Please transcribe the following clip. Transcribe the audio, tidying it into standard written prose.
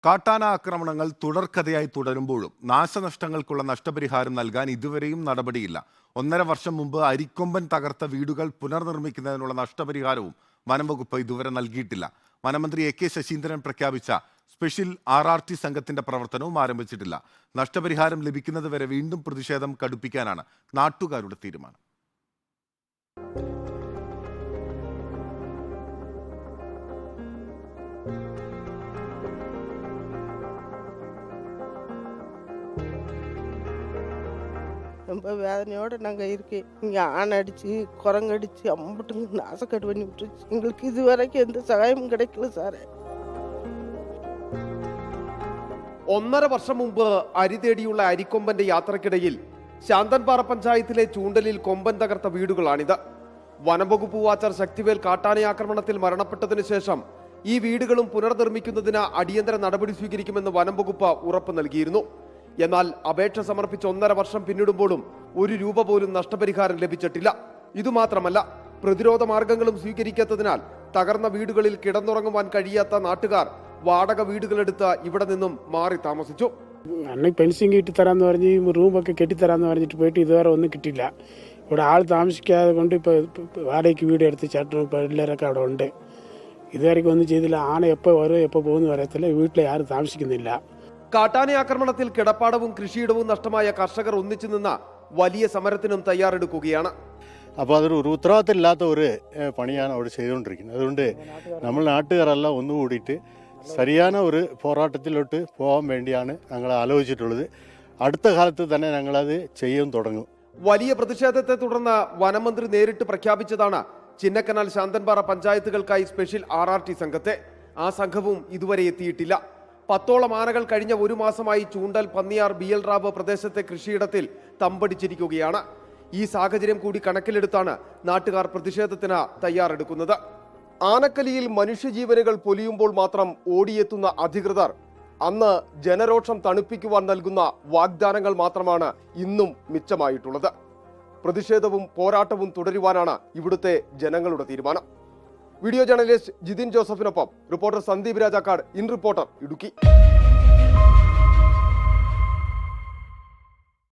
കാട്ടാന ആക്രമണങ്ങൾ തുടർക്കഥയായി തുടരുമ്പോഴും നാശനഷ്ടങ്ങൾക്കുള്ള നഷ്ടപരിഹാരം നൽകാൻ ഇതുവരെയും നടപടിയില്ല. 1.5 വർഷം മുമ്പ് അരിക്കൊമ്പൻ തകർത്ത വീടുകൾ പുനർനിർമ്മിക്കുന്നതിനുള്ള നഷ്ടപരിഹാരവും വനംവകുപ്പ് ഇതുവരെ നൽകിയിട്ടില്ല. വനമന്ത്രി എ കെ ശശീന്ദ്രൻ പ്രഖ്യാപിച്ച സ്പെഷ്യൽ RRT സംഘത്തിന്റെ പ്രവർത്തനവും ആരംഭിച്ചിട്ടില്ല. നഷ്ടപരിഹാരം ലഭിക്കുന്നതുവരെ വീണ്ടും പ്രതിഷേധം കടുപ്പിക്കാനാണ് നാട്ടുകാരുടെ തീരുമാനം. ரொம்ப வேதனையோடு நாங்கள் இருக்கேன். இங்கே ஆணை அடித்து குரங்கடிச்சு அம்பட்டுங்க நாசக்கட்டு பண்ணி விட்டுருச்சு. எங்களுக்கு இது வரைக்கும் எந்த സഹായവും கிடைக்கல സാറേ. 1.5 വർഷം മുമ്പ് അരി തേടിയുള്ള അരിക്കൊമ്പന്റെ യാത്രക്കിടയിൽ ശാന്തൻപാറ പഞ്ചായത്തിലെ ചൂണ്ടലിൽ കൊമ്പൻ തകർത്ത വീടുകളാണിത്. വനംവകുപ്പ് വാച്ചർ ശക്തിവേൽ കാട്ടാനയാക്രമണത്തിൽ മരണപ്പെട്ടതിനു ശേഷം ഈ വീടുകളും പുനർനിർമ്മിക്കുന്നതിന് അടിയന്തര നടപടി സ്വീകരിക്കുമെന്ന് വനംവകുപ്പ് ഉറപ്പ് നൽകിയിരുന്നു. എന്നാൽ അപേക്ഷ സമർപ്പിച്ച് 1.5 വർഷം പിന്നിടുമ്പോഴും ₹1 പോലും നഷ്ടപരിഹാരം ലഭിച്ചിട്ടില്ല. ഇതുമാത്രമല്ല, പ്രതിരോധ മാർഗങ്ങളും സ്വീകരിക്കാത്തതിനാൽ തകർന്ന വീടുകളിൽ കിടന്നുറങ്ങുവാൻ കഴിയാത്ത നാട്ടുകാർ വാടക വീടുകളെടുത്ത് ഇവിടെ നിന്നും മാറി താമസിച്ചു. അന്നേക്ക് പെൻഷൻ കെട്ടിത്തരാന്ന് പറഞ്ഞ് റൂമൊക്കെ കെട്ടിത്തരാന്ന് പറഞ്ഞിട്ട് പോയിട്ട് ഇതുവരെ ഒന്നും കിട്ടിയില്ല. ഇവിടെ ആൾ താമസിക്കാതെ കൊണ്ട് ഇപ്പോൾ വാടകയ്ക്ക് വീട് എടുത്ത് ചേട്ടനും പിള്ളേരൊക്കെ അവിടെ ഉണ്ട്. ഇതുവരെയ്ക്കും ഒന്നും ചെയ്തില്ല. ആന എപ്പോൾ വരും എപ്പോൾ പോകുന്നു പറയത്തില്ല. വീട്ടിൽ ആരും താമസിക്കുന്നില്ല. കാട്ടാനയാക്രമണത്തിൽ കിടപ്പാടവും കൃഷിയിടവും നഷ്ടമായ കർഷകർ ഒന്നിച്ചു നിന്ന വലിയ സമരത്തിനും തയ്യാറെടുക്കുകയാണ്. അപ്പോൾ അതൊരു ഉത്തരവാദിത്തമില്ലാത്ത ഒരു പണിയാണ് അവിടെ ചെയ്തുകൊണ്ടിരിക്കുന്നത്. അതുകൊണ്ട് നമ്മൾ നാട്ടുകാരെല്ലാം ഒന്നുകൂടിയിട്ട് ശരിயான ഒരു പോരാട്ടത്തിലോട്ട് പോകാൻ വേണ്ടിയാണ് ഞങ്ങൾ ആലോചിച്ചിട്ടുള്ളത്. അടുത്ത കാലത്ത് തന്നെ ഞങ്ങളത് ചെയ്യാൻ തുടങ്ങും. വലിയ പ്രതിഷേധത്തെ തുടർന്ന് വനമന്ത്രി നേരിട്ട് പ്രഖ്യാപിച്ചതാണ് ചിന്നക്കനാൽ ശാന്തൻപാറ പഞ്ചായത്തുകൾക്കായി സ്പെഷ്യൽ RRT സംഘത്തെ. ആ സംഘവും ഇതുവരെ എത്തിയിട്ടില്ല. 10ഓളം ആനകൾ കഴിഞ്ഞ 1 മാസമായി ചൂണ്ടൽ, പന്നിയാർ, BL റാവ് പ്രദേശത്തെ കൃഷിയിടത്തിൽ തമ്പടിച്ചിരിക്കുകയാണ്. ഈ സാഹചര്യം കൂടി കണക്കിലെടുത്താണ് നാട്ടുകാർ പ്രതിഷേധത്തിന് തയ്യാറെടുക്കുന്നത്. ആനക്കലിയിൽ മനുഷ്യജീവനുകൾ പൊലിയുമ്പോൾ മാത്രം ഓടിയെത്തുന്ന അധികൃതർ അന്ന് ജനരോഷം തണുപ്പിക്കുവാൻ നൽകുന്ന വാഗ്ദാനങ്ങൾ മാത്രമാണ് ഇന്നും മിച്ചമായിട്ടുള്ളത്. പ്രതിഷേധവും പോരാട്ടവും തുടരുവാനാണ് ഇവിടുത്തെ ജനങ്ങളുടെ തീരുമാനം. വീഡിയോ ജേർണലിസ്റ്റ് ജിതിൻ ജോസഫിനൊപ്പം reporter Sandeep Rajakkad, in reporter, Idukki.